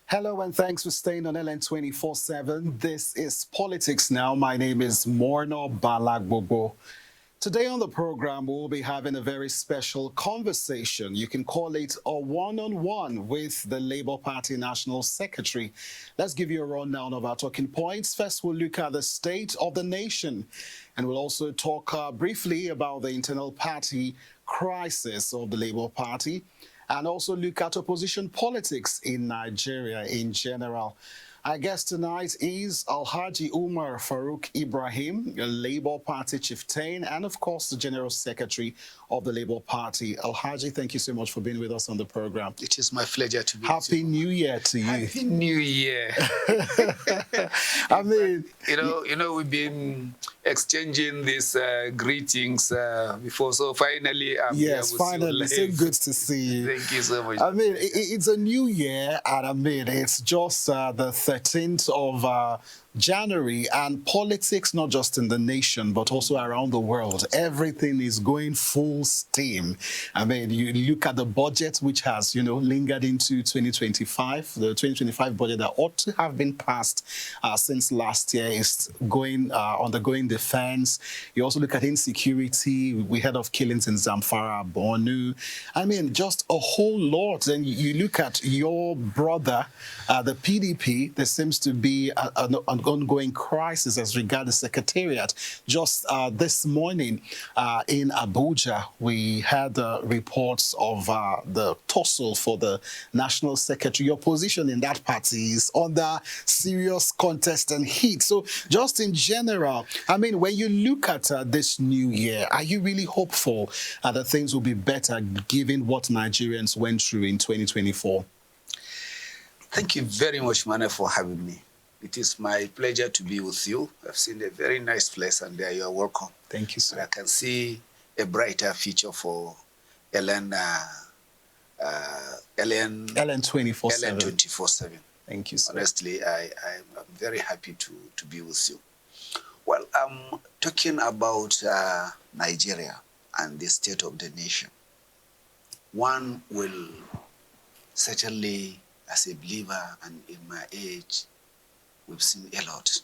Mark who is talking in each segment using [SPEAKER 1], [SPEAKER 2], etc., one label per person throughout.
[SPEAKER 1] Hello and thanks for staying on LN 24/7. This is Politics Now. My name is Morno Balagbogo. Today on the program, we'll be having a very special conversation. You can call it a one-on-one with the Labour Party National Secretary. Let's give you a rundown of our talking points. First, we'll look at the state of the nation, and we'll also talk briefly about the internal party crisis of the Labour Party, and also look at opposition politics in Nigeria in general. Our guest tonight is Alhaji Umar Farouk Ibrahim, a Labour Party chieftain, and of course the General Secretary of the Labour Party. Alhaji, thank you so much for being with us on the program.
[SPEAKER 2] It is my pleasure to be
[SPEAKER 1] Happy New Year to you.
[SPEAKER 2] Happy New Year.
[SPEAKER 1] I mean,
[SPEAKER 2] we've been exchanging these greetings before, so finally I'm here with
[SPEAKER 1] finally,
[SPEAKER 2] you.
[SPEAKER 1] It's so good to see you.
[SPEAKER 2] Thank you so much.
[SPEAKER 1] I mean, it's a new year, and I mean, it's just the 13th of January, and politics, not just in the nation, but also around the world. Everything is going full steam. I mean, you look at the budget, which has, lingered into 2025. The 2025 budget that ought to have been passed since last year is undergoing defense. You also look at insecurity. We heard of killings in Zamfara, Borno. I mean, just a whole lot. And you look at your brother, the PDP, there seems to be an ongoing crisis as regards the secretariat. Just this morning in Abuja, we had reports of the tussle for the national secretary. Your position in that party is under serious contest and heat. So just in general, I mean, when you look at this new year, are you really hopeful that things will be better given what Nigerians went through in 2024?
[SPEAKER 2] Thank you very much, Mane, for having me. It is my pleasure to be with you. I've seen a very nice place, and there you are welcome.
[SPEAKER 1] Thank you, sir.
[SPEAKER 2] And I can see a brighter future for LN
[SPEAKER 1] 24/7.
[SPEAKER 2] 24/7.
[SPEAKER 1] Thank you, sir.
[SPEAKER 2] Honestly, I'm very happy to be with you. Well, I'm talking about Nigeria and the state of the nation. One will certainly, as a believer and in my age, we've seen a lot,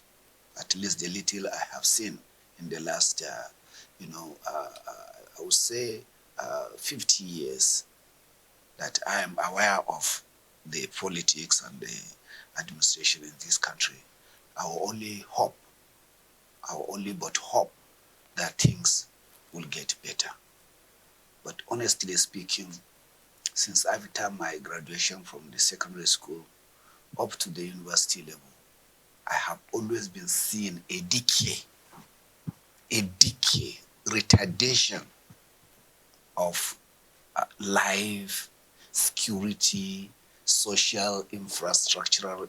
[SPEAKER 2] at least the little I have seen in the last, I would say 50 years that I am aware of the politics and the administration in this country. Our only hope that things will get better. But honestly speaking, since after my graduation from the secondary school up to the university level, I have always been seeing a decay, retardation of life, security, social, infrastructural,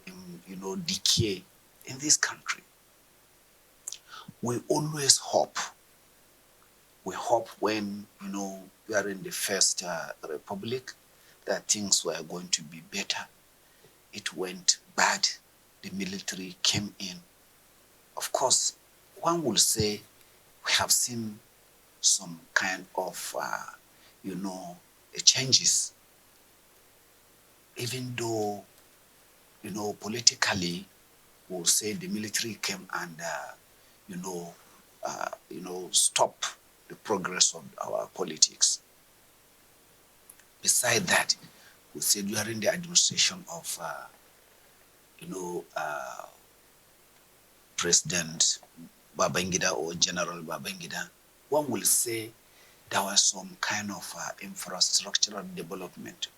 [SPEAKER 2] decay in this country. We always hope. We hope when, we are in the first republic that things were going to be better. It went bad. The military came in. Of course, one will say we have seen some kind of, changes. Even though, politically, we'll say the military came and, stop the progress of our politics. Beside that, we say during the administration of President Babangida or General Babangida, one will say there was some kind of infrastructural development.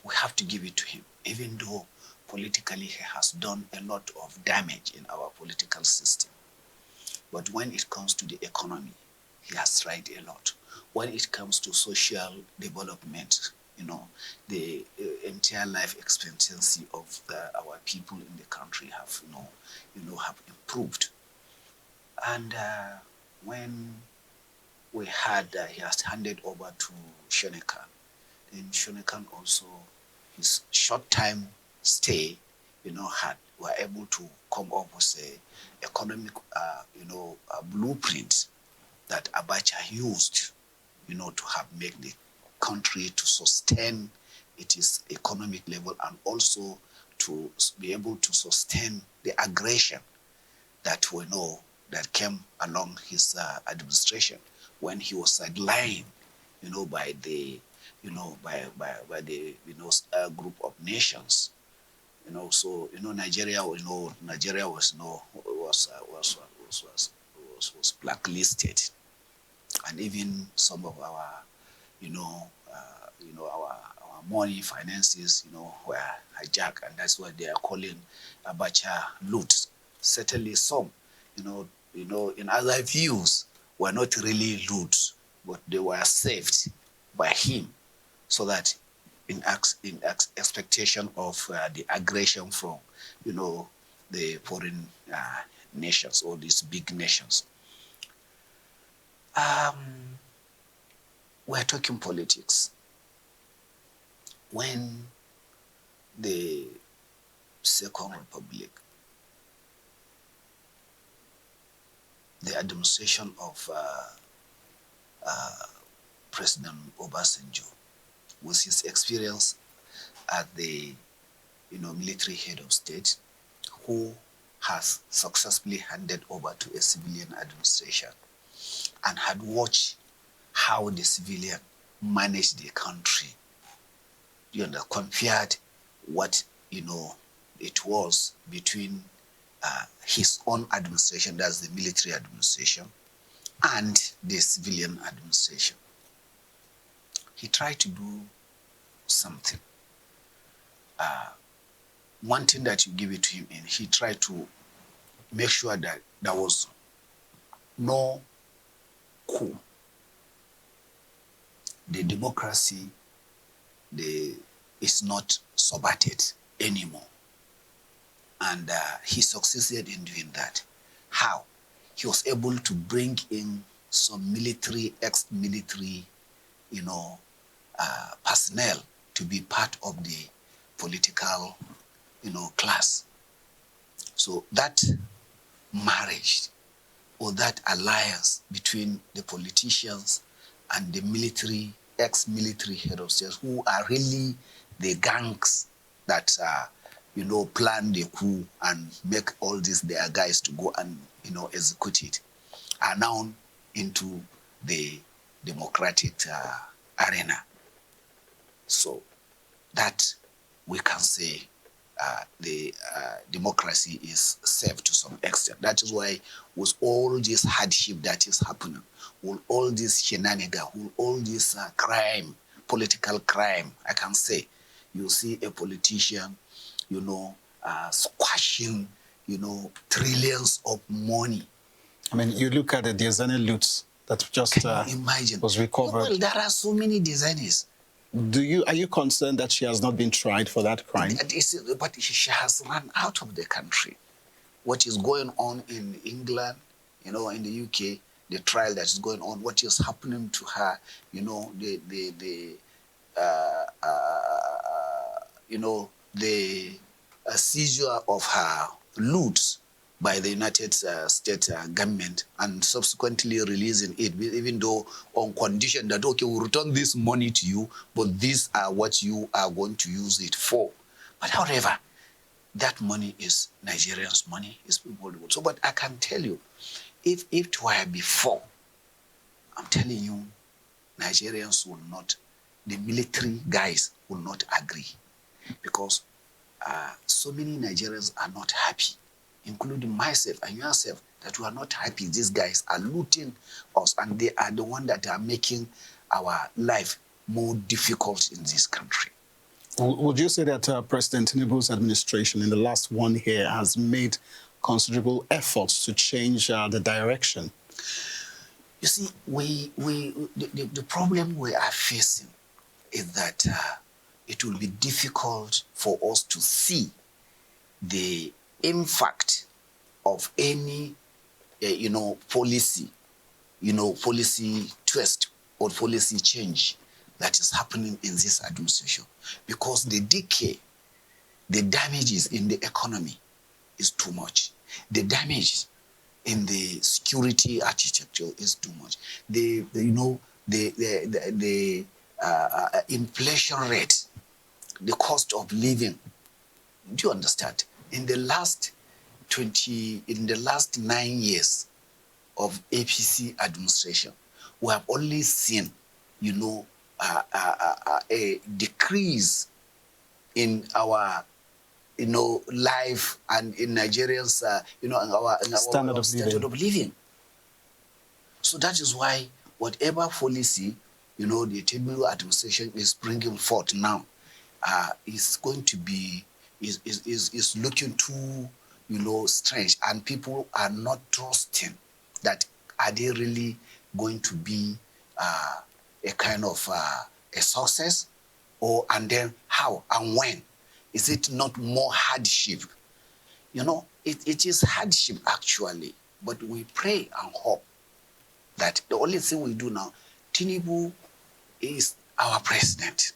[SPEAKER 2] We have to give it to him, even though politically he has done a lot of damage in our political system. But when it comes to the economy, he has tried a lot. When it comes to social development, the entire life expectancy of our people in the country have, have improved. And when we had, he has handed over to Shonekan, then Shonekan also, his short time stay, were able to come up with a economic, a blueprint that Abacha used, to have made the country to sustain it is economic level, and also to be able to sustain the aggression that we know that came along his administration when he was sidelined, by the, by the, group of nations. So Nigeria, Nigeria was blacklisted, and even some of our, our money, finances, were hijacked, and that's what they are calling Abacha loot. Certainly, some, in other views, were not really loot, but they were saved by him, so that in expectation of the aggression from, the foreign nations, or these big nations. We're talking politics. When the Second Republic, the administration of President Obasanjo, with his experience as the military head of state, who has successfully handed over to a civilian administration, and had watched how the civilian managed the country, compared what it was between his own administration, that's the military administration, and the civilian administration. He tried to do something. One thing that you give it to him, and he tried to make sure that there was no coup. The democracy is not subverted anymore. And he succeeded in doing that. How? He was able to bring in some military, ex-military, personnel to be part of the political, class. So that marriage, or that alliance between the politicians and the military, ex-military head of state, who are really the gangs that plan the coup and make all these their guys to go and execute it, are now into the democratic arena. So that we can say the democracy is safe to some extent. That is why, with all this hardship that is happening, with all this shenanigans, with all this crime, political crime, I can say, you see a politician, squashing, trillions of money.
[SPEAKER 1] I mean, you look at the Diazani loot that just
[SPEAKER 2] imagine
[SPEAKER 1] was recovered.
[SPEAKER 2] Well, there are so many Diazanis.
[SPEAKER 1] Are you concerned that she has not been tried for that crime?
[SPEAKER 2] But she has run out of the country. What is going on in England, in the UK, the trial that is going on, what is happening to her, the seizure of her loot by the United States government, and subsequently releasing it, even though on condition that, okay, we'll return this money to you, but these are what you are going to use it for. But however, that money is Nigerians' money, is people. So, but I can tell you, if it were before, I'm telling you, Nigerians will not, the military guys will not agree, because so many Nigerians are not happy, including myself and yourself, that we are not happy. These guys are looting us, and they are the ones that are making our life more difficult in this country.
[SPEAKER 1] Would you say that President Tinubu's administration in the last 1 year has made considerable efforts to change the direction?
[SPEAKER 2] You see, the problem we are facing is that it will be difficult for us to see the impact of any, policy, policy twist or policy change that is happening in this administration, because the decay, the damages in the economy is too much. The damage in the security architecture is too much. The inflation rate the cost of living. Do you understand? In the last 9 years of APC administration, we have only seen, a decrease in our, life and in Nigerians, in our
[SPEAKER 1] Standard of
[SPEAKER 2] living. So that is why whatever policy, the Tinubu administration is bringing forth now, is going to be, is looking too, strange, and people are not trusting that are they really going to be a kind of a success, and then how and when? Is it not more hardship? It is hardship actually, but we pray and hope that the only thing we do now, Tinubu is our president.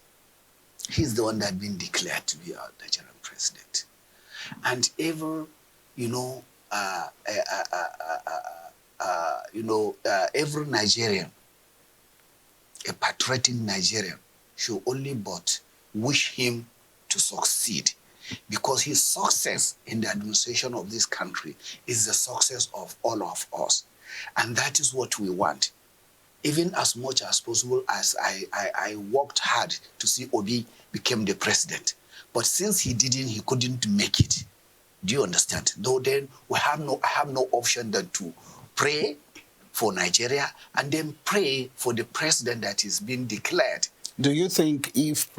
[SPEAKER 2] He's the one that has been declared to be our Nigerian president. And every, every Nigerian, a patriotic Nigerian, should only but wish him to succeed, because his success in the administration of this country is the success of all of us. And that is what we want. Even as much as possible as I worked hard to see Obi become the president. But since he couldn't make it. Do you understand? Though then I have no option than to pray for Nigeria and then pray for the president that is being declared.
[SPEAKER 1] Do you think if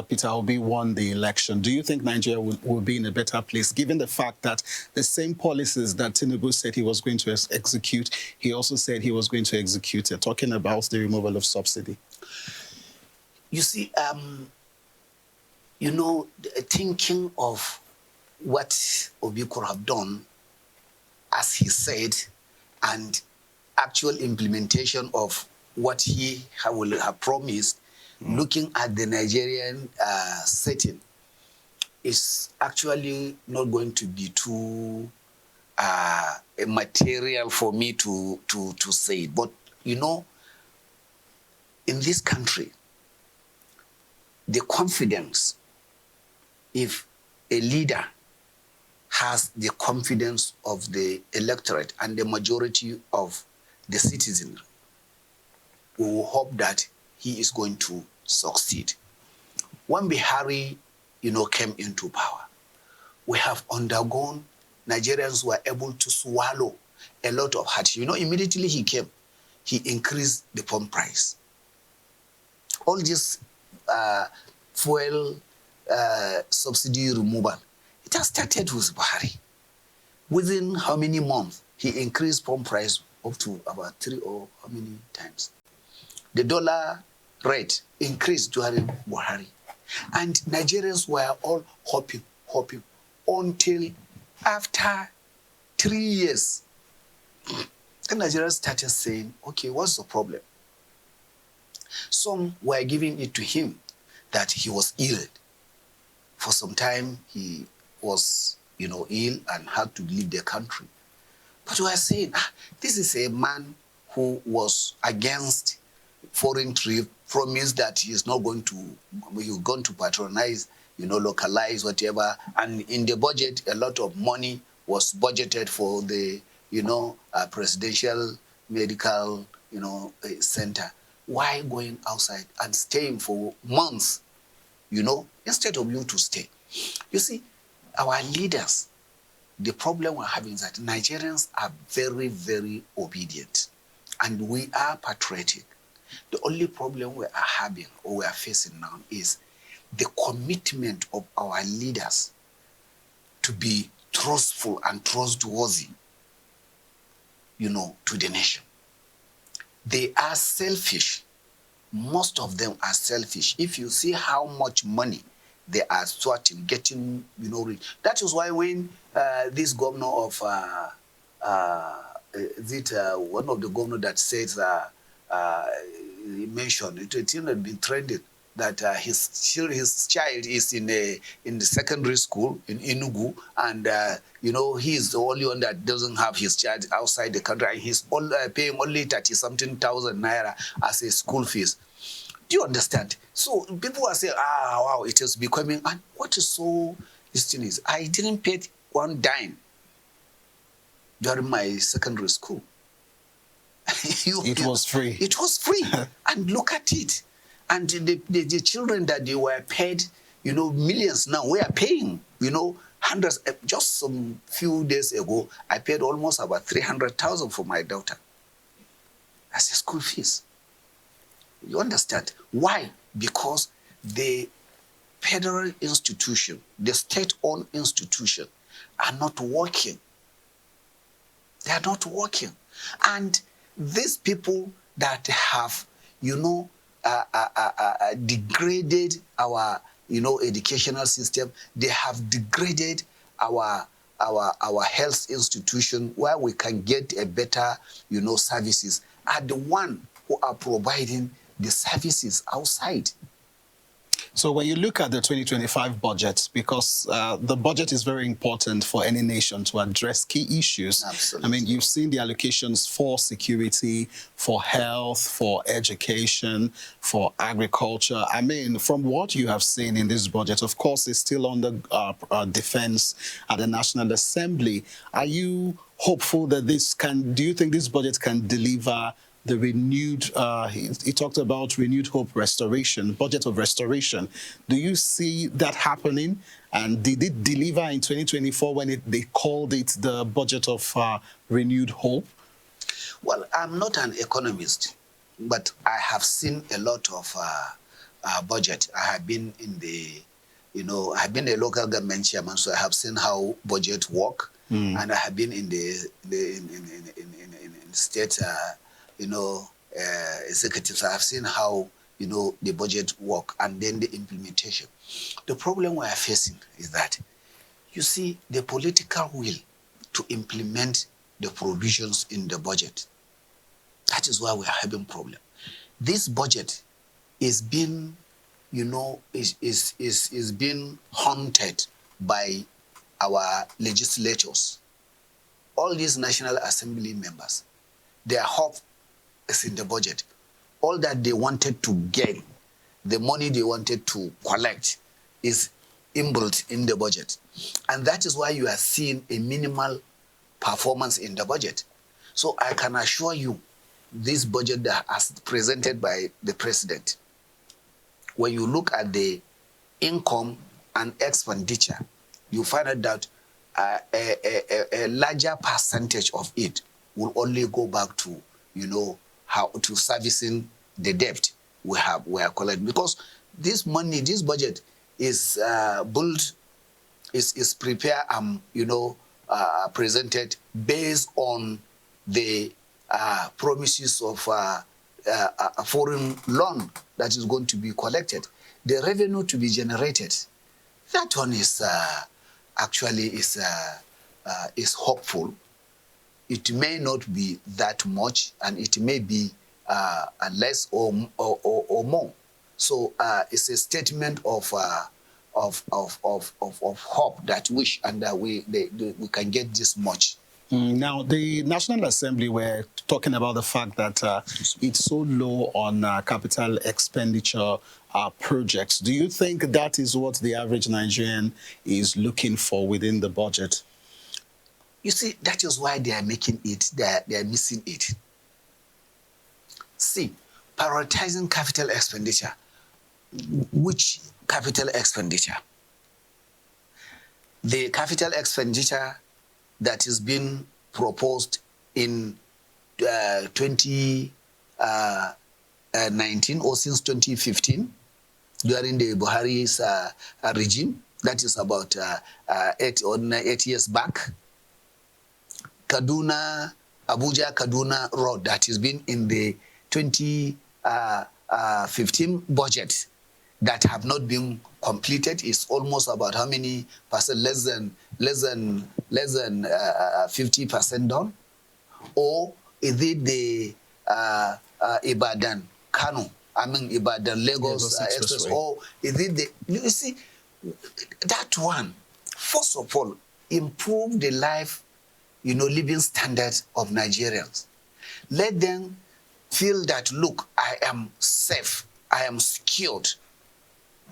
[SPEAKER 1] Peter Obi won the election, do you think Nigeria will be in a better place, given the fact that the same policies that Tinubu said he was going to execute, he also said he was going to execute it, talking about the removal of subsidy?
[SPEAKER 2] You see, thinking of what Obi could have done, as he said, and actual implementation of what he will have promised, looking at the Nigerian setting, is actually not going to be too material for me to say. But, in this country, the confidence, if a leader has the confidence of the electorate and the majority of the citizens, we will hope that he is going to succeed. When Buhari, came into power, we have undergone, Nigerians were able to swallow a lot of hardship. Immediately he came, he increased the pump price. All this fuel subsidy removal, it has started with Buhari. Within how many months, he increased pump price up to about 3 or how many times. The dollar rate increased during Buhari. And Nigerians were all hoping, until after 3 years, the Nigerians started saying, okay, what's the problem? Some were giving it to him that he was ill. For some time, he was, ill and had to leave the country. But we are saying, this is a man who was against foreign trade, promised that he's going to patronize, localize, whatever. And in the budget, a lot of money was budgeted for the, presidential medical, center. Why going outside and staying for months, instead of you to stay? You see, our leaders, the problem we're having is that Nigerians are very, very obedient, and we are patriotic. The only problem we are having or we are facing now is the commitment of our leaders to be trustful and trustworthy, to the nation. They are selfish. Most of them are selfish. If you see how much money they are sorting, getting, rich. That is why when this governor of, one of the governors that says, he mentioned, it had been trended, that his child is in the secondary school in Enugu, and he's the only one that doesn't have his child outside the country, and he's paying only 30-something thousand naira as a school fees. Do you understand? So people are saying, wow, it is becoming, and what is so, this thing is, I didn't pay one dime during my secondary school.
[SPEAKER 1] It was free.
[SPEAKER 2] It was free. And look at it. And the children that they were paid, millions now, we are paying, hundreds. Just some few days ago, I paid almost about 300,000 for my daughter. That's the school fees. You understand? Why? Because the federal institution, the state-owned institution, are not working. They are not working. And these people that have, degraded our, educational system, they have degraded our health institution where we can get a better, services, are the one who are providing the services outside.
[SPEAKER 1] So when you look at the 2025 budget, because the budget is very important for any nation to address key issues.
[SPEAKER 2] Absolutely.
[SPEAKER 1] I mean, you've seen the allocations for security, for health, for education, for agriculture. I mean, from what you have seen in this budget, of course, it's still under defense at the National Assembly. Are you hopeful that do you think this budget can deliver the renewed, he talked about renewed hope restoration, budget of restoration. Do you see that happening? And did it deliver in 2024 when they called it the budget of renewed hope?
[SPEAKER 2] Well, I'm not an economist, but I have seen a lot of budget. I have been in the, I've been a local government chairman, so I have seen how budget work. And I have been in the state executives. I've seen how, the budget work and then the implementation. The problem we are facing is that, you see, the political will to implement the provisions in the budget. That is why we are having problem. This budget is being, is being haunted by our legislators. All these National Assembly members, their hope is in the budget. All that they wanted to gain, the money they wanted to collect, is inbuilt in the budget. And that is why you are seeing a minimal performance in the budget. So I can assure you, this budget that as presented by the president, when you look at the income and expenditure, you find out that a larger percentage of it will only go back to, how to servicing the debt we are collecting. Because this money, this budget is built, is prepared and, presented based on the promises of a foreign loan that is going to be collected, the revenue to be generated. That one is actually is hopeful. It may not be that much, and it may be less or more. So it's a statement of hope that wish and that we can get this much.
[SPEAKER 1] Now, the National Assembly were talking about the fact that it's so low on capital expenditure projects. Do you think that is what the average Nigerian is looking for within the budget?
[SPEAKER 2] You see, that is why they are making it, they are missing it. See, prioritizing capital expenditure. Which capital expenditure? The capital expenditure that is being proposed in 2019 or since 2015 during the Buhari's regime, that is about 8 years back. Abuja-Kaduna road that has been in the 2015 budget that have not been completed is almost about how many percent? Less than 50% done. Or is it the Ibadan Kano? I mean Ibadan Lagos Express. Or is it the? You see, that one. First of all, improve the life, living standards of Nigerians. Let them feel that, look, I am safe I am secured.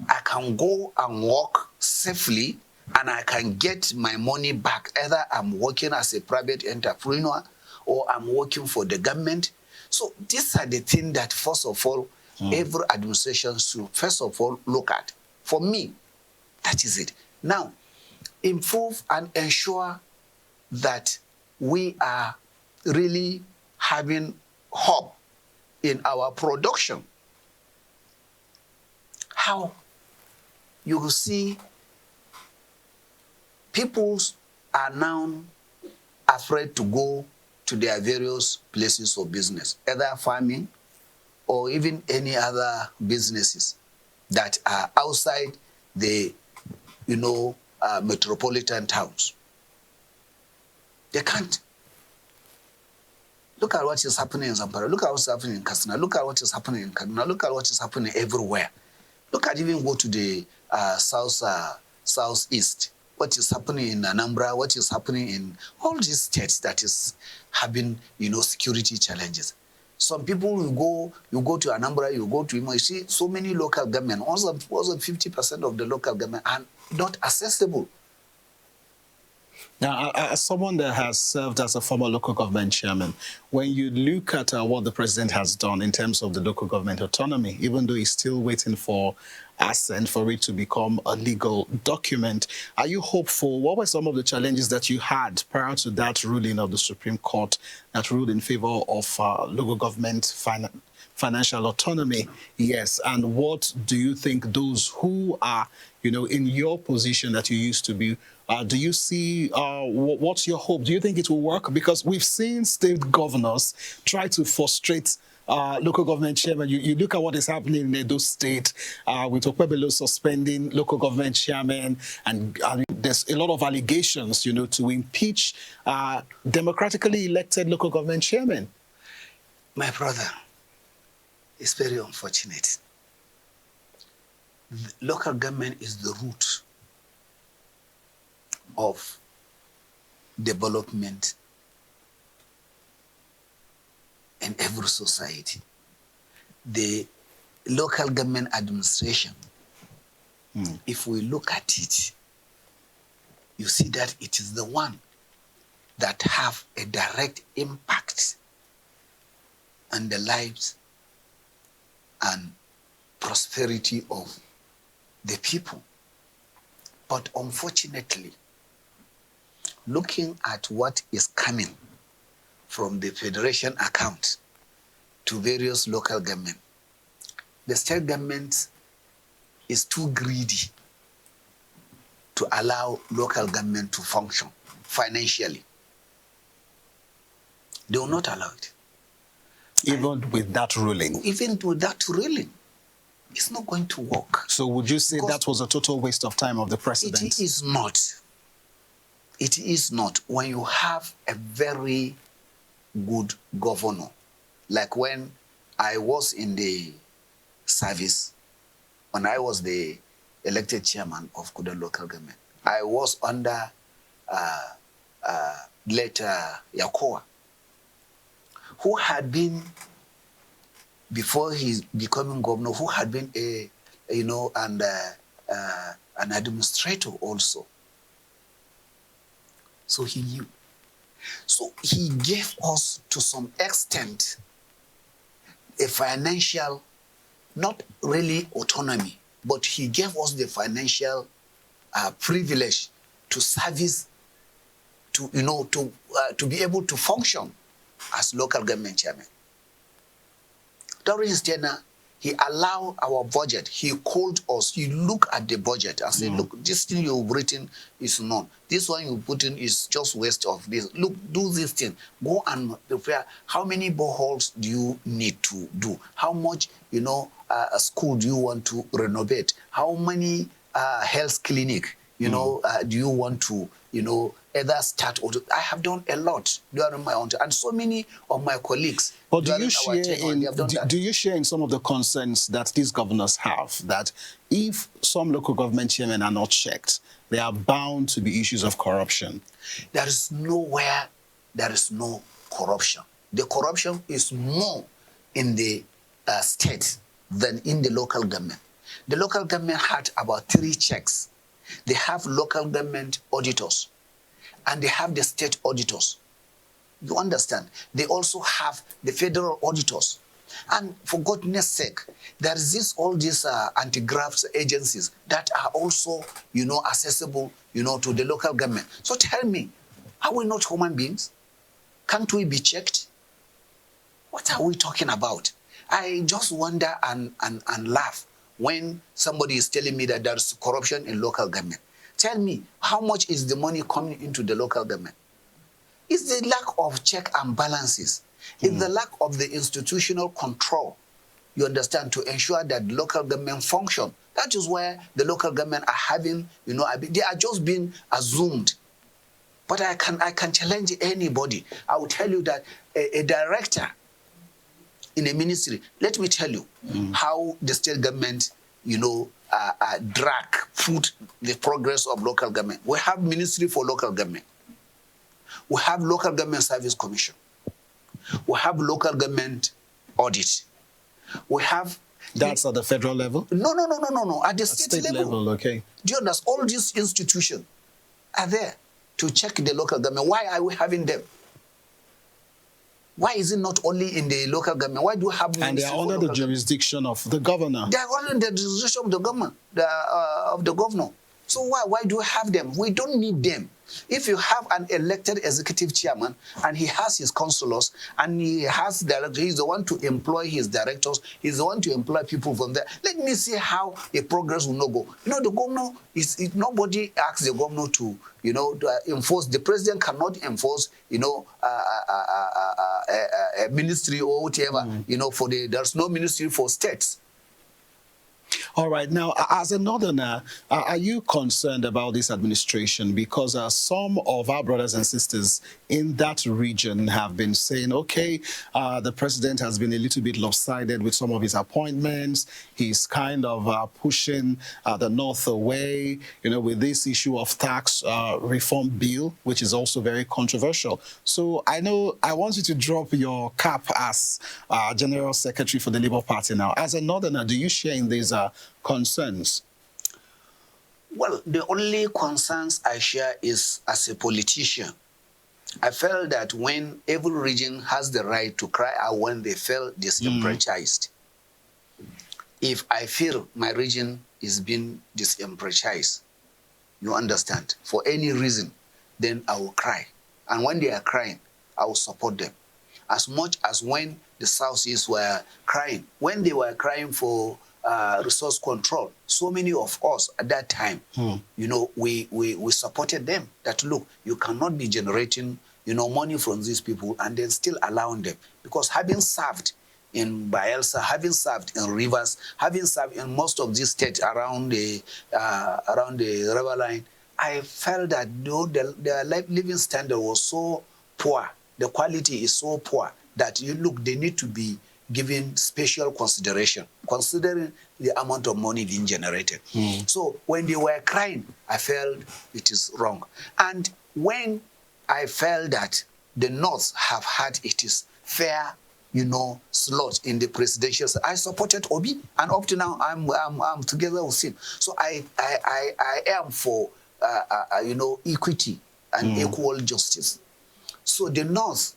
[SPEAKER 2] I can go and work safely and I can get my money back. Either I'm working as a private entrepreneur or I'm working for the government. So these are the things that, first of all, every administration should first of all look at. For me, that is it. Now, improve and ensure that we are really having hope in our production. How? You will see people are now afraid to go to their various places of business, either farming or even any other businesses that are outside the, metropolitan towns. They can't. Look at what is happening in Zamfara. Look at what's happening in Katsina. Look at what is happening in Kaduna. Look at what is happening everywhere. Look at even go to the southeast. What is happening in Anambra? What is happening in all these states that is having, security challenges. Some people you go to Anambra, you go to Imo, you see so many local government, also 50% of the local government are not accessible.
[SPEAKER 1] Now, as someone that has served as a former local government chairman, when you look at what the president has done in terms of the local government autonomy, even though he's still waiting for assent for it to become a legal document, are you hopeful? What were some of the challenges that you had prior to that ruling of the Supreme Court that ruled in favor of local government financial autonomy? Yes. And what do you think those who are, in your position that you used to be, do you see, what's your hope? Do you think it will work? Because we've seen state governors try to frustrate local government chairman. You look at what is happening in Edo State with Okpebholo suspending local government chairman, and there's a lot of allegations, to impeach democratically elected local government chairman.
[SPEAKER 2] My brother, it's very unfortunate. The local government is the root of development in every society. The local government administration, if we look at it, you see that it is the one that have a direct impact on the lives and prosperity of the people. But unfortunately, looking at what is coming from the federation account to various local government, the state government is too greedy to allow local government to function financially. They will not allow it.
[SPEAKER 1] Even with that ruling?
[SPEAKER 2] Even with that ruling, it's not going to work.
[SPEAKER 1] So would you say that was a total waste of time of the president?
[SPEAKER 2] It is not. It is not. When you have a very good governor, like when I was in the service, when I was the elected chairman of Kuda local government, I was under later Yakoa, who had been, before he's becoming governor, who had been an administrator also. So he knew. So he gave us, to some extent, a financial, not really autonomy, but he gave us the financial privilege to service, to be able to function as local government chairman. During his tenure, he allowed our budget. He called us. He looked at the budget and said, look, this thing you've written is none. This one you put in is just waste of this. Look, do this thing. Go and prepare. How many boreholes do you need to do? How much, a school do you want to renovate? How many health clinic, do you want to, either start or I have done a lot during my own time, and so many of my colleagues.
[SPEAKER 1] But do you share in some of the concerns that these governors have, that if some local government chairmen are not checked, there are bound to be issues of corruption?
[SPEAKER 2] There is nowhere there is no corruption. The corruption is more in the state than in the local government. The local government had about 3 checks. They have local government auditors, and they have the state auditors. You understand? They also have the federal auditors. And for goodness sake, there is all these anti-graft agencies that are also, accessible, to the local government. So tell me, are we not human beings? Can't we be checked? What are we talking about? I just wonder and laugh when somebody is telling me that there's corruption in local government. Tell me, how much is the money coming into the local government? It's the lack of check and balances. It's the lack of the institutional control, you understand, to ensure that local government function. That is where the local government are having, they are just being assumed. But I can challenge anybody. I will tell you that a director in a ministry, let me tell you how the state government, put the progress of local government. We have Ministry for Local Government. We have Local Government Service Commission. We have Local Government Audit. We have...
[SPEAKER 1] That's at the federal level?
[SPEAKER 2] No. At the state level.
[SPEAKER 1] Okay.
[SPEAKER 2] Do you understand? All these institutions are there to check the local government. Why are we having them? Why is it not only in the local government? Why do we have...
[SPEAKER 1] And they are under the jurisdiction of the governor.
[SPEAKER 2] They are under the jurisdiction of the government, of the governor. So why do we have them? We don't need them. If you have an elected executive chairman and he has his councillors and he has directors, he's the one to employ his directors, he's the one to employ people from there. Let me see how the progress will not go. The governor nobody asks the governor to, to enforce. The president cannot enforce, a ministry or whatever, there's no ministry for states.
[SPEAKER 1] All right. Now, as a northerner, are you concerned about this administration? Because some of our brothers and sisters in that region have been saying, okay, the president has been a little bit lopsided with some of his appointments. He's kind of pushing the north away, with this issue of tax reform bill, which is also very controversial. So I want you to drop your cap as General Secretary for the Labour Party now. As a northerner, do you share in these concerns?
[SPEAKER 2] Well, the only concerns I share is as a politician. I felt that when every region has the right to cry out when they feel disenfranchised, if I feel my region is being disenfranchised, you understand, for any reason, then I will cry. And when they are crying, I will support them. As much as when the Southeast were crying, when they were crying for resource control, so many of us at that time, we supported them. That look, you cannot be generating, money from these people and then still allowing them, because having served in Bayelsa, having served in Rivers, having served in most of these states around the river line, I felt that their living standard was so poor, the quality is so poor that they need to be given special consideration, considering the amount of money being generated. So when they were crying, I felt it is wrong. And when I felt that the North have had its fair, slot in the presidential, I supported Obi, and up to now I'm together with him. So I am for equity and equal justice. So the North,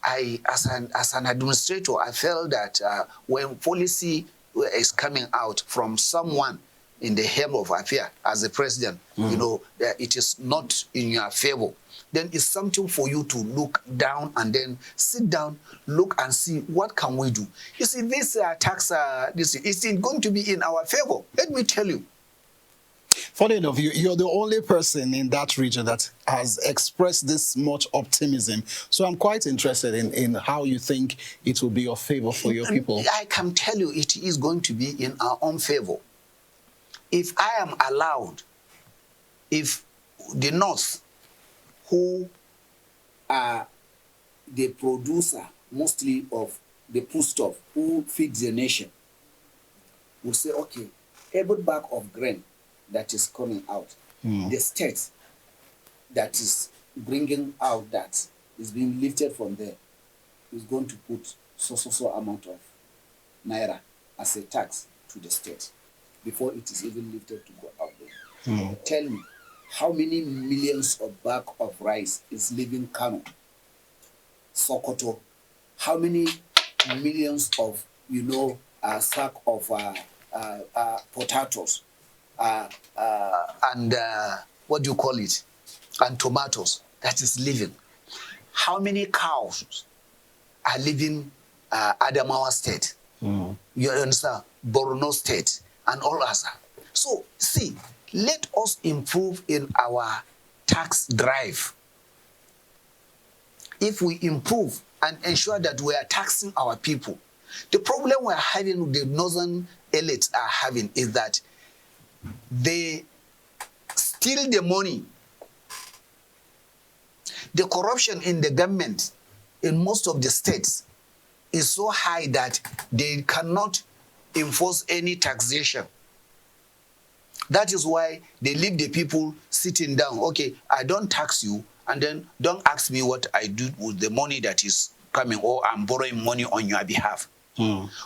[SPEAKER 2] as an administrator, I felt that when policy is coming out from someone in the helm of affair as a president, it is not in your favor, then it's something for you to look down and then sit down, look and see what can we do. You see, this tax, is going to be in our favor. Let me tell you.
[SPEAKER 1] Funny enough, you're the only person in that region that has expressed this much optimism. So I'm quite interested in how you think it will be of favor for your people.
[SPEAKER 2] I can tell you it is going to be in our own favor. If I am allowed, if the North, who are the producer mostly of the foodstuff, who feeds the nation, will say, okay, every bag of grain that is coming out, the state that is bringing out that is being lifted from there is going to put so amount of naira as a tax to the state before it is even lifted to go out there. Tell me, how many millions of bag of rice is leaving Kano, Sokoto? How many millions of, sack of potatoes and what do you call it? And tomatoes that is leaving? How many cows are leaving Adamawa State? You understand? Borno State and all others. So, see, let us improve in our tax drive. If we improve and ensure that we are taxing our people, the problem we're having, the northern elites are having, is that they steal the money. The corruption in the government in most of the states is so high that they cannot enforce any taxation. That is why they leave the people sitting down. Okay, I don't tax you, and then don't ask me what I do with the money that is coming, or I'm borrowing money on your behalf.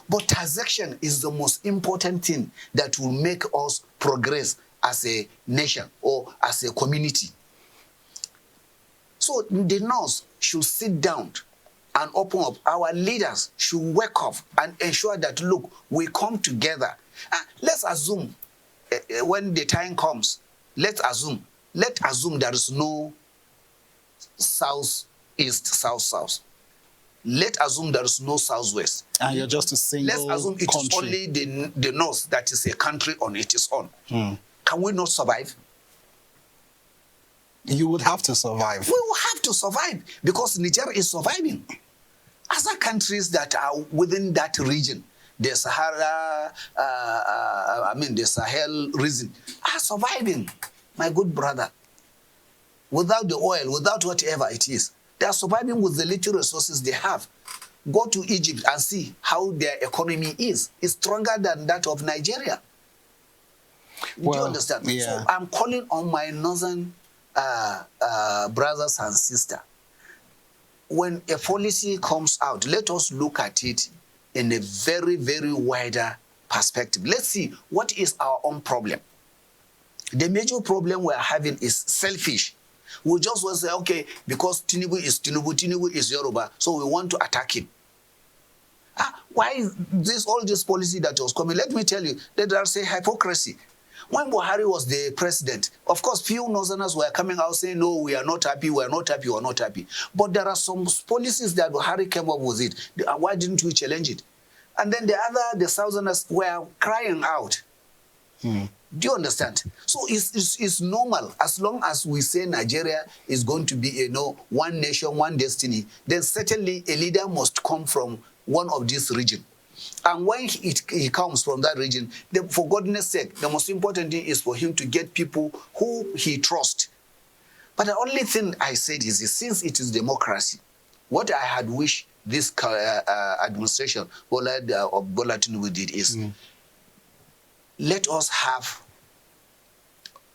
[SPEAKER 2] But taxation is the most important thing that will make us progress as a nation or as a community. So the North should sit down and open up. Our leaders should wake up and ensure that, look, we come together. Let's assume when the time comes, let's assume there is no south-east, south-south. Let's assume there is no southwest.
[SPEAKER 1] And you're just a single
[SPEAKER 2] Let's assume it is only the north that is a country on its own. Can we not survive?
[SPEAKER 1] You would have to survive.
[SPEAKER 2] We will have to survive because Niger is surviving. Other countries that are within that region, the Sahara, the Sahel region, are surviving, my good brother. Without the oil, without whatever it is, they are surviving with the little resources they have. Go to Egypt and see how their economy is. It's stronger than that of Nigeria. Do you understand?
[SPEAKER 1] Yeah.
[SPEAKER 2] So I'm calling on my northern brothers and sisters. When a policy comes out, let us look at it in a very, very wider perspective. Let's see what is our own problem. The major problem we're having is selfish. We just want to say, okay, because Tinubu is Yoruba, so we want to attack him. Why is all this policy that was coming? Let me tell you, there's a hypocrisy. When Buhari was the president, of course, few Northerners were coming out saying, no, we are not happy, we are not happy, we are not happy. But there are some policies that Buhari came up with it. Why didn't we challenge it? And then the Southerners were crying out. Do you understand? So it's normal. As long as we say Nigeria is going to be, one nation, one destiny, then certainly a leader must come from one of these regions. And when he comes from that region, for goodness sake, the most important thing is for him to get people who he trusts. But the only thing I said is, since it is democracy, what I had wished this administration, Bola Tinubu did is, let us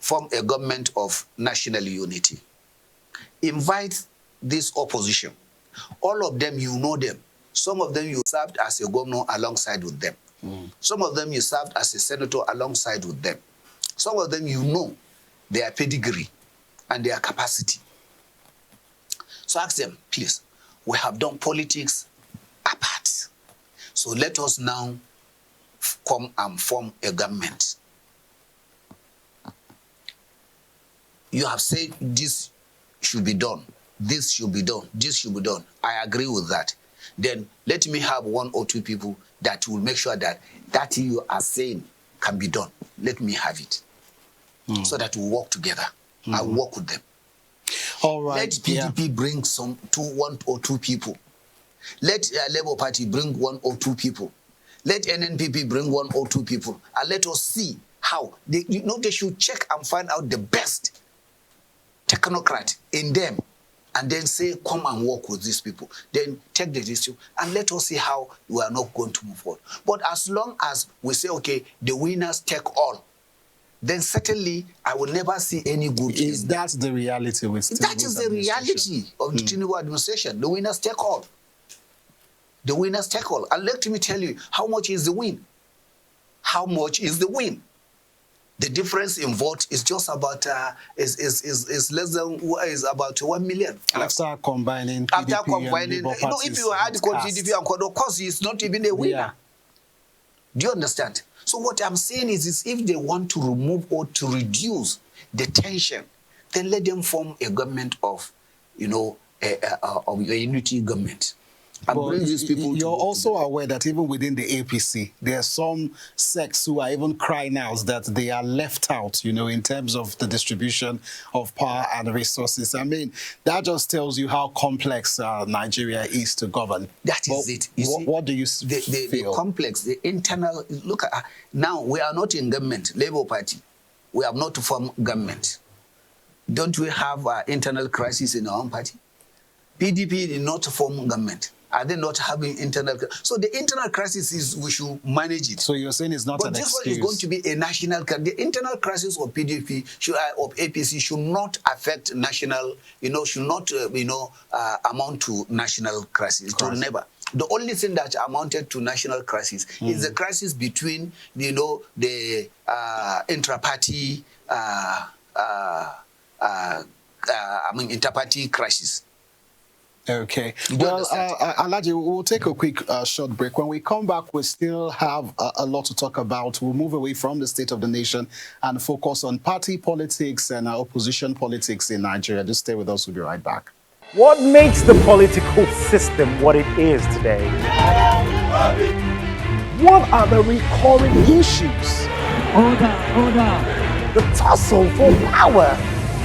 [SPEAKER 2] form a government of national unity. Invite this opposition. All of them, you know them. Some of them you served as a governor alongside with them. Some of them you served as a senator alongside with them. Some of them you know their pedigree and their capacity. So ask them, please, we have done politics apart. So let us now come and form a government. You have said this should be done, this should be done, this should be done. I agree with that. Then let me have one or two people that will make sure that you are saying can be done. Let me have it. So that we work together. I will work with them.
[SPEAKER 1] All right.
[SPEAKER 2] Let PDP bring one or two people. Let Labour Party bring one or two people. Let NNPP bring one or two people. And let us see how. They should check and find out the best technocrat in them. And then say, come and work with these people. Then take the decision and let us see how we are not going to move forward. But as long as we say, okay, the winners take all, then certainly I will never see any good.
[SPEAKER 1] Is that the reality with Tinubu's
[SPEAKER 2] That is the reality of the Tinubu administration. The winners take all. The winners take all. And let me tell you, how much is the win? how much is the win? The difference in vote is just about is less than is about 1 million.
[SPEAKER 1] After combining
[SPEAKER 2] After
[SPEAKER 1] PDP
[SPEAKER 2] combining,
[SPEAKER 1] and Labour
[SPEAKER 2] you know,
[SPEAKER 1] parties
[SPEAKER 2] if you had
[SPEAKER 1] vote
[SPEAKER 2] PDP and of course, it's not even a winner.
[SPEAKER 1] Yeah.
[SPEAKER 2] Do you understand? So what I'm saying is if they want to remove or to reduce the tension, then let them form a government of, you know, of a unity government. And
[SPEAKER 1] But
[SPEAKER 2] bring these people
[SPEAKER 1] you're
[SPEAKER 2] to
[SPEAKER 1] also aware that even within the APC, there are some sects who are even crying out that they are left out, you know, in terms of the distribution of power and resources. I mean, that just tells you how complex Nigeria is to govern.
[SPEAKER 2] That is it. You see,
[SPEAKER 1] what do you
[SPEAKER 2] the
[SPEAKER 1] feel?
[SPEAKER 2] complex, the internal, look at, now we are not in government, Labour Party. We have not formed government. Don't we have internal crisis in our own party? PDP did not form government. Are they not having internal? So the internal crisis is we should manage it.
[SPEAKER 1] So you're saying it's not
[SPEAKER 2] but
[SPEAKER 1] an
[SPEAKER 2] this
[SPEAKER 1] excuse.
[SPEAKER 2] one is going to be a national. The internal crisis of PDP of APC should not affect national. You know, should not amount to national crisis. It will never. The only thing that amounted to national crisis is the crisis between the intra-party. Inter-party crisis.
[SPEAKER 1] Okay. Well, Alhaji, we'll take a quick short break. When we come back, we still have a lot to talk about. We'll move away from the state of the nation and focus on party politics and opposition politics in Nigeria. Just stay with us. We'll be right back.
[SPEAKER 3] What makes the political system what it is today? What are the recurring issues? The tussle for power.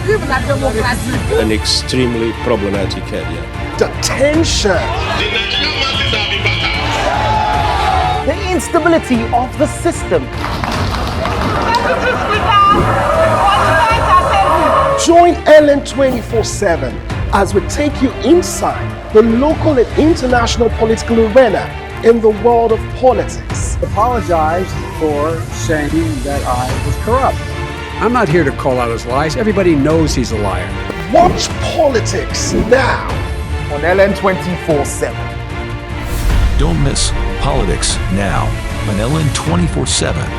[SPEAKER 4] An extremely problematic area.
[SPEAKER 3] The tension. The instability of the system. Join Ellen 24/7 as we take you inside the local and international political arena in the world of politics.
[SPEAKER 5] Apologize for saying that I was corrupt.
[SPEAKER 6] I'm not here to call out his lies. Everybody knows he's a liar.
[SPEAKER 3] Watch politics now on LN 24/7.
[SPEAKER 7] Don't miss Politics Now on LN 24/7.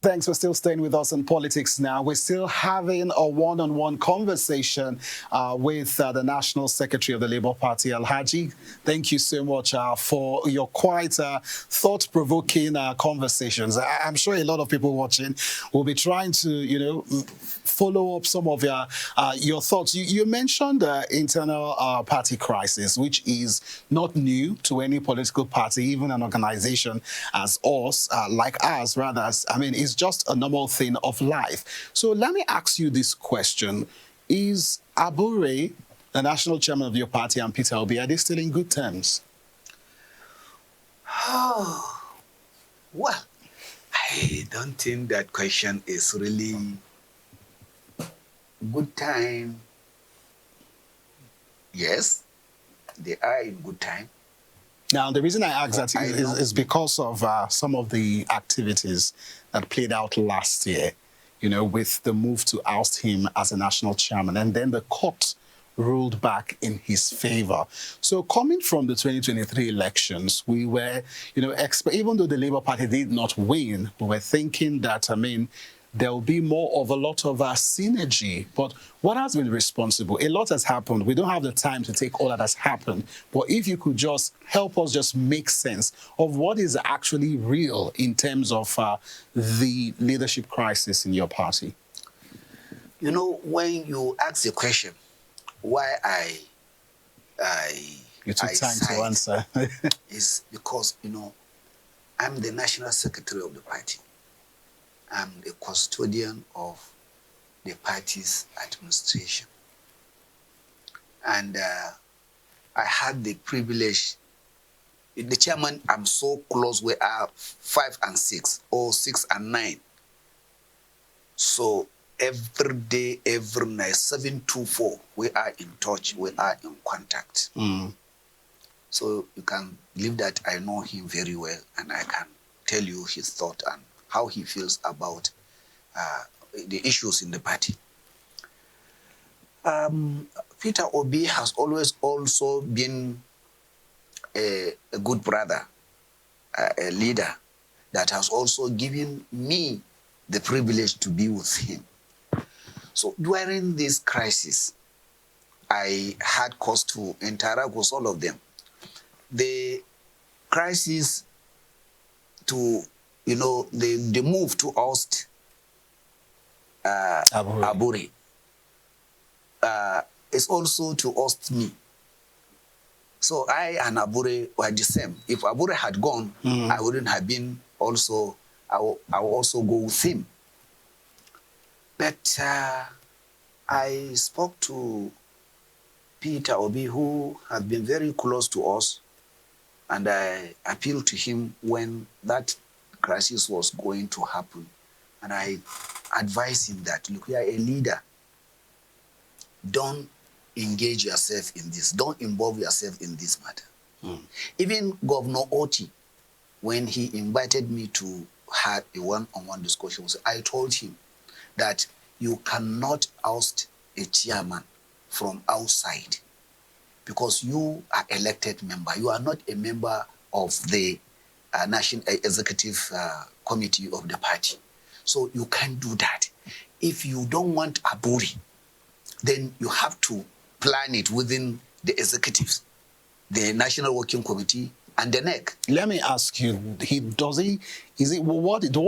[SPEAKER 1] Thanks for still staying with us on Politics Now. We're still having a one-on-one conversation with the National Secretary of the Labour Party, Alhaji. Thank you so much for your quite thought-provoking conversations. I'm sure a lot of people watching will be trying to, follow up some of your thoughts. You mentioned the internal party crisis, which is not new to any political party, even an organization as us, like us, rather. It's just a normal thing of life. So let me ask you this question. Is Abure, the national chairman of your party, and Peter Obi, are they still in good terms?
[SPEAKER 2] Oh, well, I don't think that question is really good time. Yes, they are in good time.
[SPEAKER 1] Now, the reason I ask that is because of some of the activities that played out last year, with the move to oust him as a national chairman, and then the court ruled back in his favor. So coming from the 2023 elections, we were, even though the Labour Party did not win, we were thinking that, there will be more of a lot of synergy. But what has been responsible? A lot has happened. We don't have the time to take all that has happened. But if you could just help us just make sense of what is actually real in terms of the leadership crisis in your party.
[SPEAKER 2] When you ask the question, why
[SPEAKER 1] you took time to answer.
[SPEAKER 2] is because, I'm the national secretary of the party. I'm the custodian of the party's administration. And I had the privilege, the chairman, I'm so close, we are 5 and 6, or 6 and 9. So every day, every night, 724, we are in touch, we are in contact. So you can believe that I know him very well, and I can tell you his thought and how he feels about the issues in the party. Peter Obi has always also been a good brother, a leader that has also given me the privilege to be with him. So during this crisis, I had cause to interact with all of them. The crisis to, the move to oust Abure is also to oust me. So I and Abure were the same. If Abure had gone, I wouldn't have been also, I will also go with him. But I spoke to Peter Obi, who has been very close to us, and I appealed to him when that crisis was going to happen. And I advised him that, look, you are a leader. Don't engage yourself in this. Don't involve yourself in this matter. Even Governor Oti, when he invited me to have a one-on-one discussion, I told him that you cannot oust a chairman from outside because you are elected member. You are not a member of the National Executive Committee of the party. So you can't do that. If you don't want Abure, then you have to plan it within the executives, the National Working Committee, and the NEC.
[SPEAKER 1] Let me ask you, what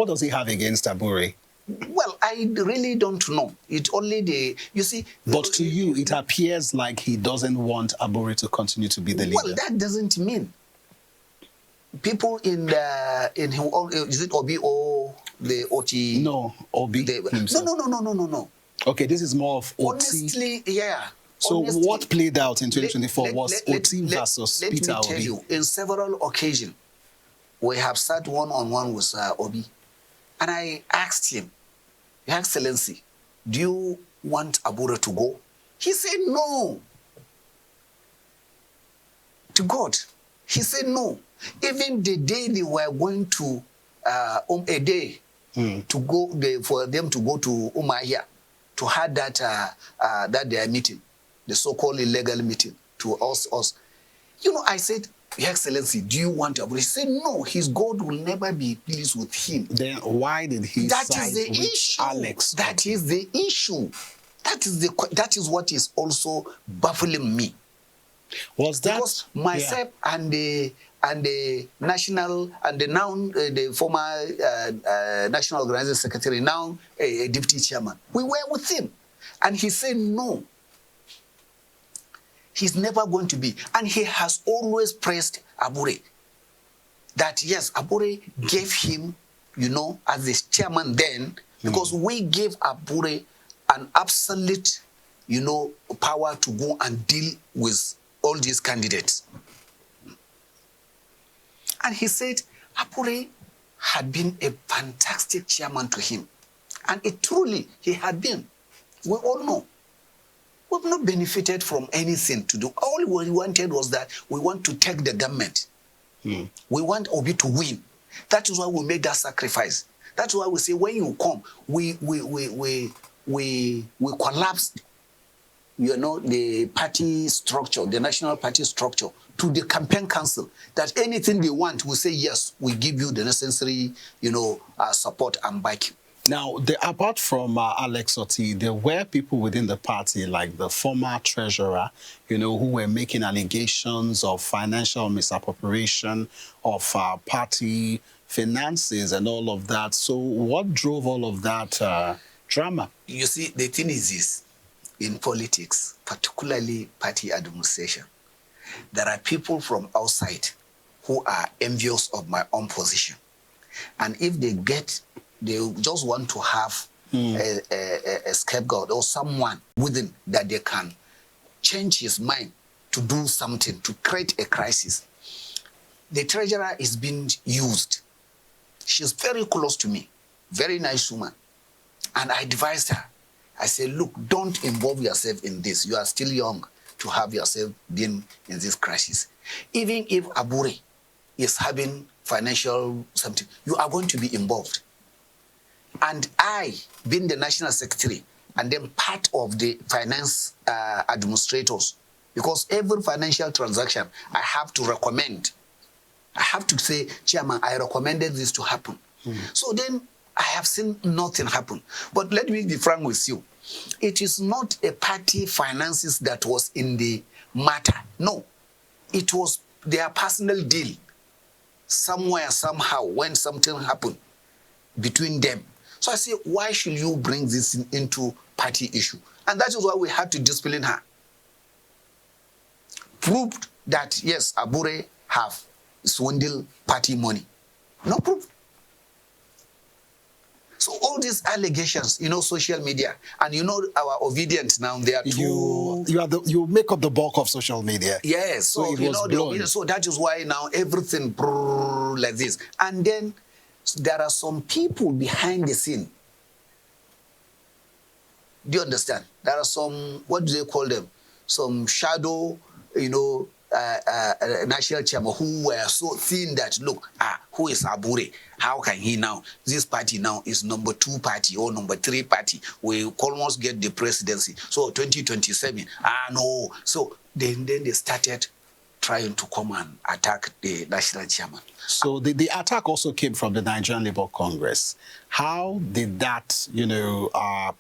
[SPEAKER 1] does he have against Abure?
[SPEAKER 2] Well, I really don't know. It's only you see.
[SPEAKER 1] But to you, it appears like he doesn't want Abure to continue to be the leader.
[SPEAKER 2] Well, that doesn't mean people in is it Obi or the Oti?
[SPEAKER 1] No, Obi himself.
[SPEAKER 2] No.
[SPEAKER 1] Okay, this is more of Oti.
[SPEAKER 2] Honestly, yeah.
[SPEAKER 1] So
[SPEAKER 2] honestly,
[SPEAKER 1] what played out in 2024 was Oti versus Peter Obi?
[SPEAKER 2] Let me tell you, in several occasions, we have sat one-on-one with Obi, and I asked him, Your Excellency, do you want Abure to go? He said no. To God, he said no. Even the day they were going to a day to go for them to go to Umuahia to have that their meeting, the so-called illegal meeting to us. I said, Your Excellency, do you want Abure? He said no. His God will never be pleased with him.
[SPEAKER 1] Then why did he side with Alex?
[SPEAKER 2] That is the issue. That is what is also baffling me.
[SPEAKER 1] Was that
[SPEAKER 2] because myself and the national and the former national organizing secretary, now a deputy chairman, we were with him, and he said no. He's never going to be, and he has always praised Abure. That yes, Abure gave him, as the chairman then, because we gave Abure an absolute, power to go and deal with all these candidates. And he said Abure had been a fantastic chairman to him. And he had been. We all know. We've not benefited from anything to do. All we wanted was that we want to take the government. We want Obi to win. That is why we made that sacrifice. That's why we say when you come, we collapsed, the party structure, the national party structure, to the campaign council. That anything they want, we say yes, we give you the necessary, support and backing.
[SPEAKER 1] Now, apart from Alex Oti, there were people within the party, like the former treasurer, who were making allegations of financial misappropriation of party finances and all of that. So what drove all of that drama?
[SPEAKER 2] You see, the thing is this, in politics, particularly party administration, there are people from outside who are envious of my own position. And if they just want to have a scapegoat or someone within that they can change his mind to do something, to create a crisis. The treasurer is being used. She's very close to me, very nice woman. And I advised her. I said, look, don't involve yourself in this. You are still young to have yourself been in this crisis. Even if Abure is having financial something, you are going to be involved. And I, being the national secretary, and then part of the finance administrators. Because every financial transaction, I have to recommend. I have to say, Chairman, I recommended this to happen. So then I have seen nothing happen. But let me be frank with you. It is not a party finances that was in the matter. No. It was their personal deal. Somewhere, somehow, when something happened between them. So I say, why should you bring this into party issue? And that is why we had to discipline her. Proved that, yes, Abure have swindled party money. No proof. So all these allegations, social media, and our obedience now, they are too...
[SPEAKER 1] You make up the bulk of social media.
[SPEAKER 2] Yes, so so that is why now everything like this. And then there are some people behind the scene. Do you understand? There are some, what do they call them? Some shadow, national chairman who were so thin that, look, who is Abure? How can he now? This party now is number 2 party or number 3 party. We almost get the presidency. So 2027, no. So then they started trying to come and attack the national chairman.
[SPEAKER 1] So the attack also came from the Nigerian Labour Congress. How did that,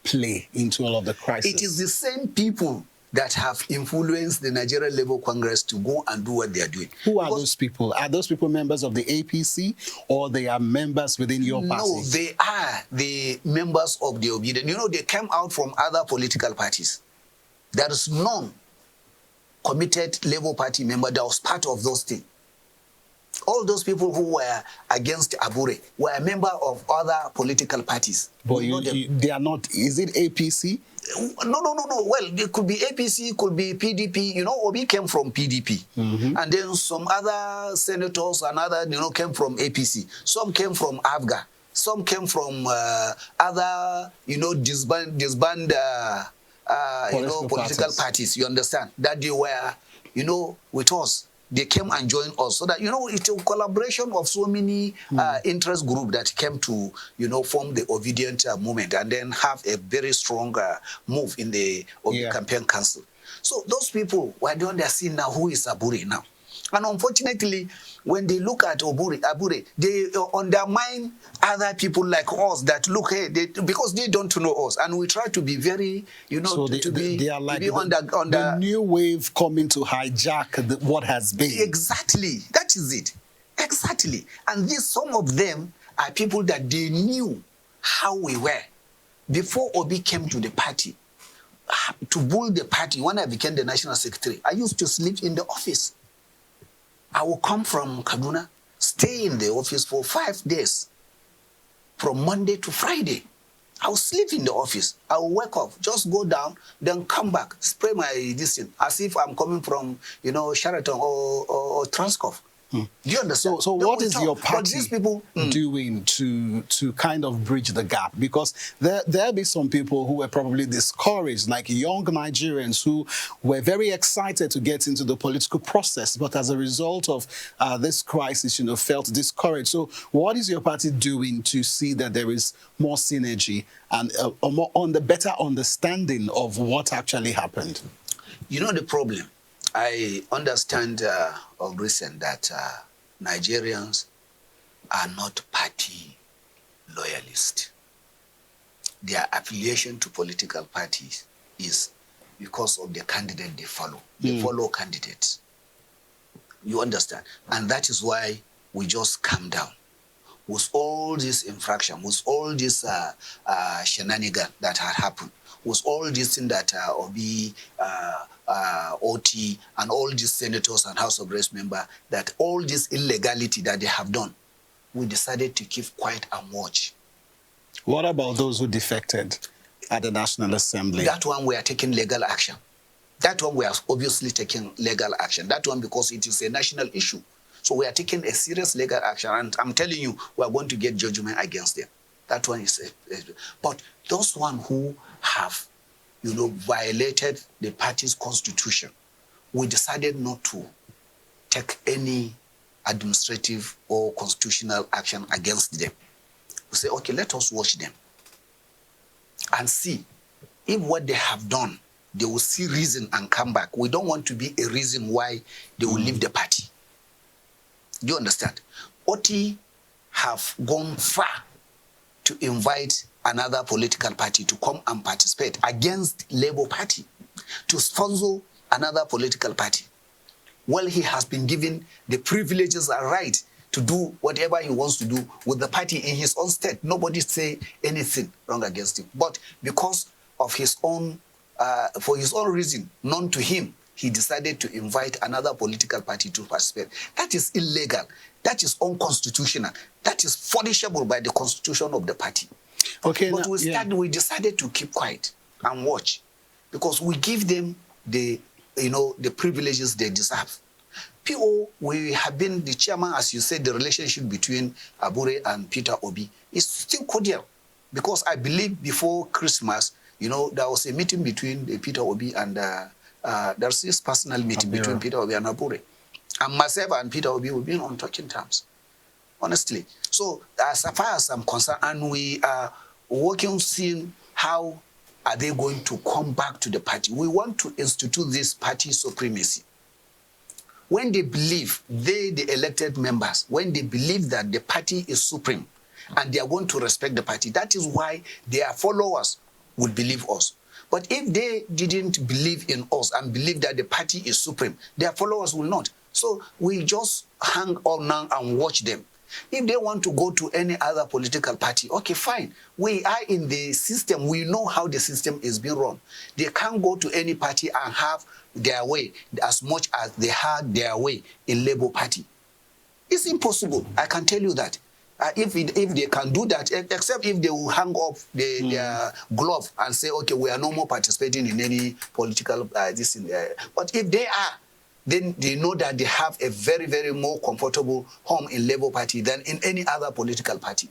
[SPEAKER 1] play into all of the crisis?
[SPEAKER 2] It is the same people that have influenced the Nigerian Labour Congress to go and do what they are doing.
[SPEAKER 1] Who are those people? Are those people members of the APC or they are members within your party?
[SPEAKER 2] No, they are the members of the obedient. They came out from other political parties. There is none committed Labour Party member that was part of those things. All those people who were against Abure were a member of other political parties.
[SPEAKER 1] But they are not, is it APC?
[SPEAKER 2] No. Well, it could be APC, could be PDP. Obi came from PDP. And then some other senators and other, came from APC. Some came from AFGA. Some came from other, disband political parties. You understand? That they were, with us. They came and joined us so that, it's a collaboration of so many interest groups that came to, form the obedient movement and then have a very strong move in the campaign council. So those people, why don't they see now who is Abure now? And unfortunately, when they look at Abure, they undermine other people like us that look, hey, because they don't know us. And we try to be very, so
[SPEAKER 1] they are like the new wave coming to hijack what has been.
[SPEAKER 2] Exactly. That is it. Exactly. And some of them are people that they knew how we were. Before Obi came to the party, to build the party, when I became the national secretary, I used to sleep in the office. I will come from Kaduna, stay in the office for 5 days, from Monday to Friday. I will sleep in the office. I will wake up, just go down, then come back, spray my distance, as if I'm coming from, Sheraton or Transcorp. Do you understand?
[SPEAKER 1] So what is your party doing to kind of bridge the gap? Because there'll be some people who were probably discouraged, like young Nigerians who were very excited to get into the political process, but as a result of this crisis, felt discouraged. So what is your party doing to see that there is more synergy and a better understanding of what actually happened?
[SPEAKER 2] The problem. I understand of recent that Nigerians are not party loyalists. Their affiliation to political parties is because of the candidate they follow. They follow candidates. You understand? And that is why we just calm down. With all this infraction, with all this shenanigans that had happened, with all this thing that Obi, OT, and all these senators and House of Reps members, that all this illegality that they have done, we decided to keep quiet and watch.
[SPEAKER 1] What about those who defected at the National Assembly?
[SPEAKER 2] That one we are taking legal action. That one we are obviously taking legal action. That one because it is a national issue. So we are taking a serious legal action. And I'm telling you, we are going to get judgment against them. That one is... But those one who have, violated the party's constitution, we decided not to take any administrative or constitutional action against them. We say, okay, let us watch them and see if what they have done, they will see reason and come back. We don't want to be a reason why they will leave the party. Do you understand? Oti have gone far to invite another political party to come and participate against Labour Party, to sponsor another political party. Well, he has been given the privileges and right to do whatever he wants to do with the party in his own state. Nobody say anything wrong against him. But because of his own, for his own reason, known to him, he decided to invite another political party to participate. That is illegal. That is unconstitutional. That is punishable by the constitution of the party.
[SPEAKER 1] Okay,
[SPEAKER 2] but we decided to keep quiet and watch, because we give them the privileges they deserve. PO, we have been the chairman, as you said, the relationship between Abure and Peter Obi is still cordial, because I believe before Christmas, there was a meeting between Peter Obi and there's this personal meeting between Peter Obi and Abure. And myself and Peter Obi have been on talking terms, honestly. So as far as I'm concerned, and we are working, seeing how are they going to come back to the party. We want to institute this party supremacy. When they believe, the elected members, when they believe that the party is supreme and they are going to respect the party, that is why their followers would believe us. But if they didn't believe in us and believe that the party is supreme, their followers will not. So we just hang on now and watch them. If they want to go to any other political party, okay, fine. We are in the system. We know how the system is being run. They can't go to any party and have their way as much as they had their way in Labour Party. It's impossible. I can tell you that. If they can do that, except if they will hang up their glove and say, okay, we are no more participating in any political But if they are, then they know that they have a very, very more comfortable home in Labour Party than in any other political party.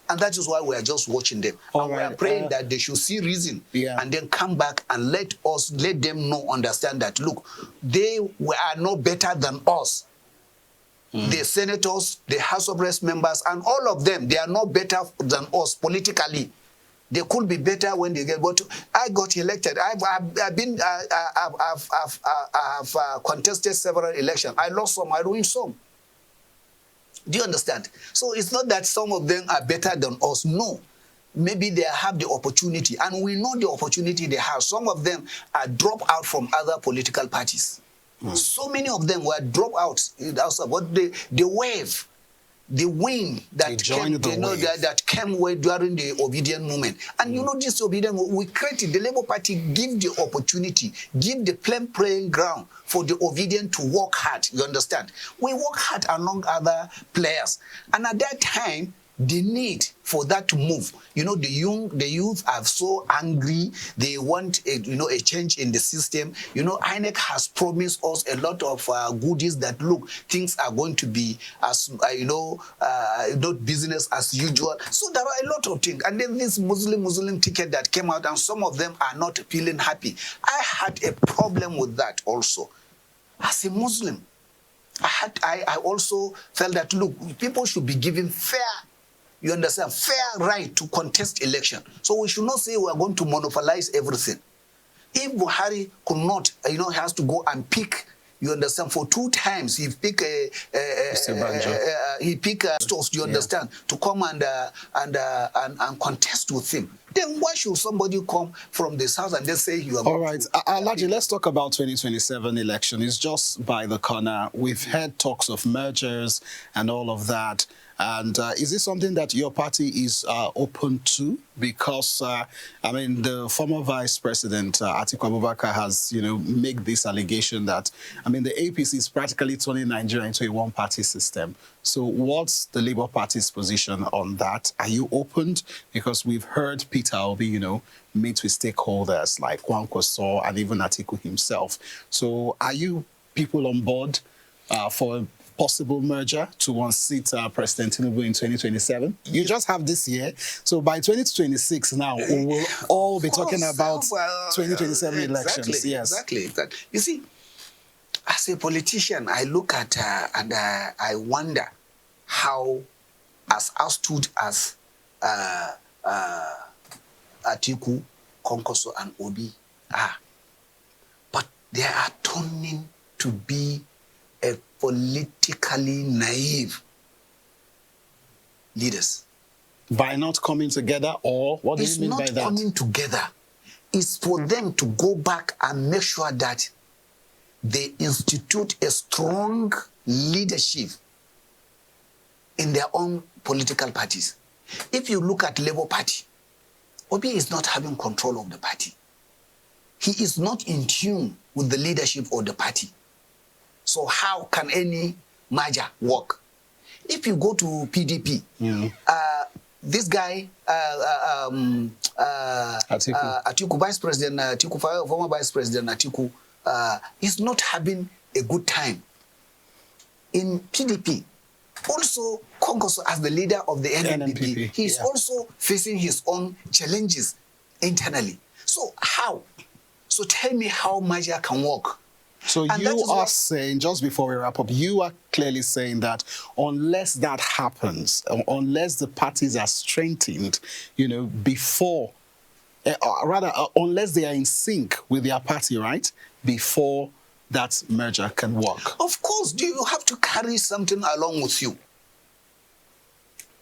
[SPEAKER 2] And that is why we are just watching them. And we are praying that they should see reason and then come back and let them understand that, look, they are no better than us. The senators, the House of Reps members, and all of them, they are no better than us politically. They could be better when they get. But I got elected. I've contested several elections. I lost some. I win some. Do you understand? So it's not that some of them are better than us. No. Maybe they have the opportunity, and we know the opportunity they have. Some of them are dropped out from other political parties. So many of them were dropped out. But the wave, the wind that came during the Obedient movement. And this Obedient movement, we created, the Labour Party give the opportunity, give the playing ground for the Obedient to work hard, you understand? We work hard along other players. And at that time, the need for that to move. The youth are so angry. They want a change in the system. INEC has promised us a lot of goodies that, look, things are going to be as, not business as usual. So there are a lot of things. And then this Muslim ticket that came out, and some of them are not feeling happy. I had a problem with that also. As a Muslim, I also felt that, look, people should be given fair, you understand, fair right to contest election. So we should not say we are going to monopolize everything. If Buhari could not, he has to go and pick, you understand, for 2 times he pick stores, you understand, to come and contest with him. Then why should somebody come from the south and just say you are...
[SPEAKER 1] All right, Alhaji, let's talk about 2027 election. It's just by the corner. We've heard talks of mergers and all of that. And is this something that your party is open to? Because, the former Vice President, Atiku Abubakar, has, made this allegation that, the APC is practically turning Nigeria into a one-party system. So what's the Labour Party's position on that? Are you open? Because we've heard Peter Obi, meet with stakeholders like Kwankwaso and even Atiku himself. So are you people on board for a possible merger to unseat President Tinubu in 2027? You just have this year. So by 2026 now, we will all be talking about 2027 elections. Yes.
[SPEAKER 2] Exactly. You see, as a politician, I look at and I wonder how, as I stood as Atiku Konkoso and Obi are. But they are turning to be a politically naive leaders.
[SPEAKER 1] By not coming together, or what do you mean by that?
[SPEAKER 2] It's not coming together. It's for them to go back and make sure that they institute a strong leadership in their own political parties. If you look at Labour Party, Obi is not having control of the party. He is not in tune with the leadership of the party. So how can any merger work? If you go to PDP, this guy, Atiku, Vice President Atiku, former Vice President Atiku, is not having a good time in PDP. Also, Konkoso, as the leader of the NNPP, he is also facing his own challenges internally. So how? So tell me how merger can work.
[SPEAKER 1] So and you are saying, just before we wrap up, you are clearly saying that unless that happens, unless the parties are strengthened, before, unless they are in sync with their party, right, before that merger can work.
[SPEAKER 2] Of course, you have to carry something along with you.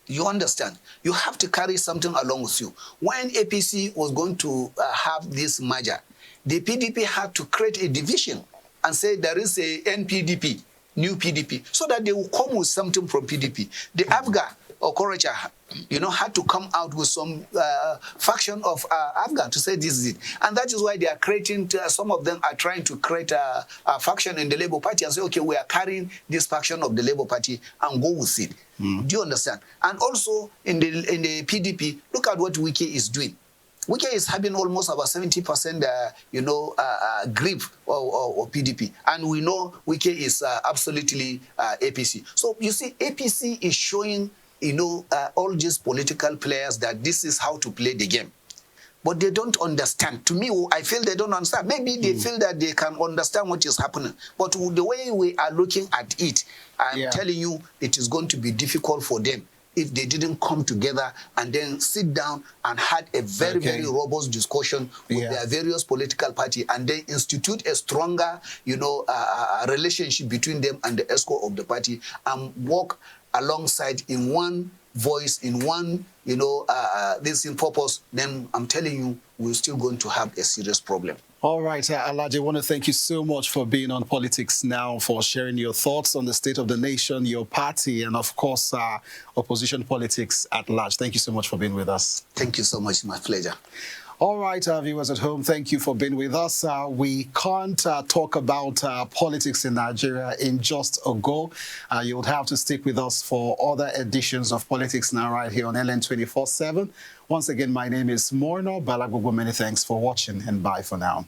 [SPEAKER 2] You understand? You have to carry something along with you. When APC was going to have this merger, the PDP had to create a division and say there is a NPDP, new PDP, so that they will come with something from PDP. The AFGA or Korecha, had to come out with some faction of AFGA to say this is it. And that is why they are creating, some of them are trying to create a faction in the Labour Party and say, okay, we are carrying this faction of the Labour Party and go with it. Do you understand? And also in the PDP, look at what Wike is doing. Wike is having almost about 70%, grip or PDP. And we know Wike is absolutely APC. So you see, APC is showing, all these political players that this is how to play the game. But they don't understand. To me, I feel they don't understand. Maybe they feel that they can understand what is happening. But the way we are looking at it, I'm telling you, it is going to be difficult for them if they didn't come together and then sit down and had a very, very robust discussion with their various political parties and then institute a stronger, relationship between them and the ESCO of the party and work alongside in one voice, in one, this in purpose, then I'm telling you, we're still going to have a serious problem.
[SPEAKER 1] All right, Alhaji, I want to thank you so much for being on Politics Now, for sharing your thoughts on the state of the nation, your party, and of course, opposition politics at large. Thank you so much for being with us.
[SPEAKER 2] Thank you so much. My pleasure.
[SPEAKER 1] All right, viewers at home, thank you for being with us. We can't talk about politics in Nigeria in just a go. You would have to stick with us for other editions of Politics Now right here on LN 24/7. Once again, my name is Morno Balagogo. Many thanks for watching and bye for now.